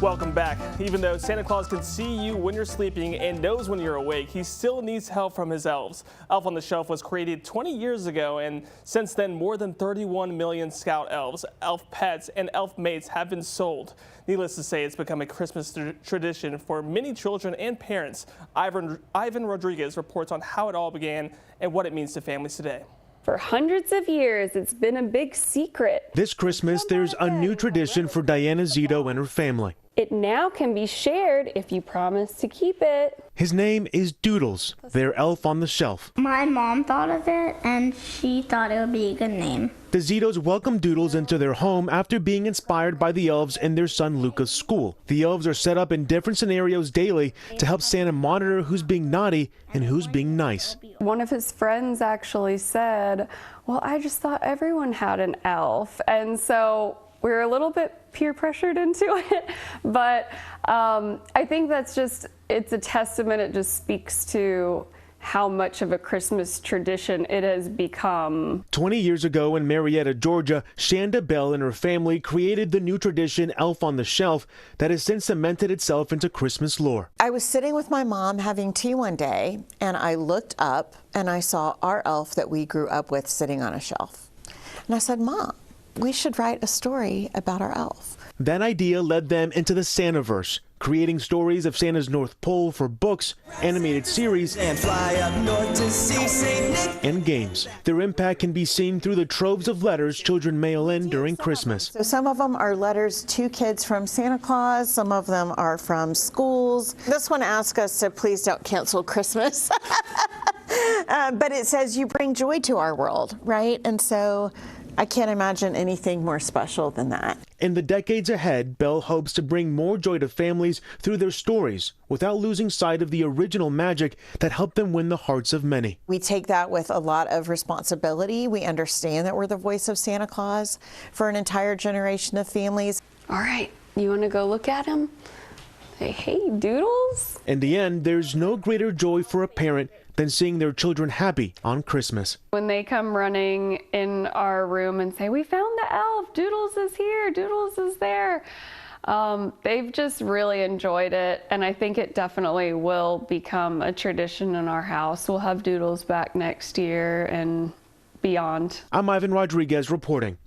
Welcome back. Even though Santa Claus can see you when you're sleeping and knows when you're awake, he still needs help from his elves. Elf on the Shelf was created 20 years ago, and since then, more than 31 million Scout elves, elf pets, and elf mates have been sold. Needless to say, it's become a Christmas tradition for many children and parents. Ivan Rodriguez reports on how it all began and what it means to families today. For hundreds of years, it's been a big secret. This Christmas, there's a new tradition for Diana Zito and her family. It now can be shared if you promise to keep it. His name is Doodles, their elf on the shelf. My mom thought of it, and she thought it would be a good name. The Zitos welcome Doodles into their home after being inspired by the elves in their son Luca's school. The elves are set up in different scenarios daily to help Santa monitor who's being naughty and who's being nice. One of his friends actually said, well, I just thought everyone had an elf. And so we were a little bit peer pressured into it. But I think that's just, it's a testament. It just speaks to how much of a Christmas tradition it has become. 20 years ago in Marietta, Georgia, Shanda Bell and her family created the new tradition Elf on the Shelf that has since cemented itself into Christmas lore. I was sitting with my mom having tea one day, and I looked up and I saw our elf that we grew up with sitting on a shelf. And I said, Mom, we should write a story about our elf. That idea led them into the Santaverse, creating stories of Santa's North Pole for books, animated series, and games. Their impact can be seen through the troves of letters children mail in during Christmas. So some of them are letters to kids from Santa Claus, some of them are from schools. This one asks us to please don't cancel Christmas. But it says you bring joy to our world, right? And so I can't imagine anything more special than that. In the decades ahead, Bell hopes to bring more joy to families through their stories without losing sight of the original magic that helped them win the hearts of many. We take that with a lot of responsibility. We understand that we're the voice of Santa Claus for an entire generation of families. All right, you want to go look at him? Say, hey, Doodles. In the end, there's no greater joy for a parent than seeing their children happy on Christmas. When they come running in our room and say, we found the elf, Doodles is here, Doodles is there. They've just really enjoyed it, and I think it definitely will become a tradition in our house. We'll have Doodles back next year and beyond. I'm Ivan Rodriguez reporting.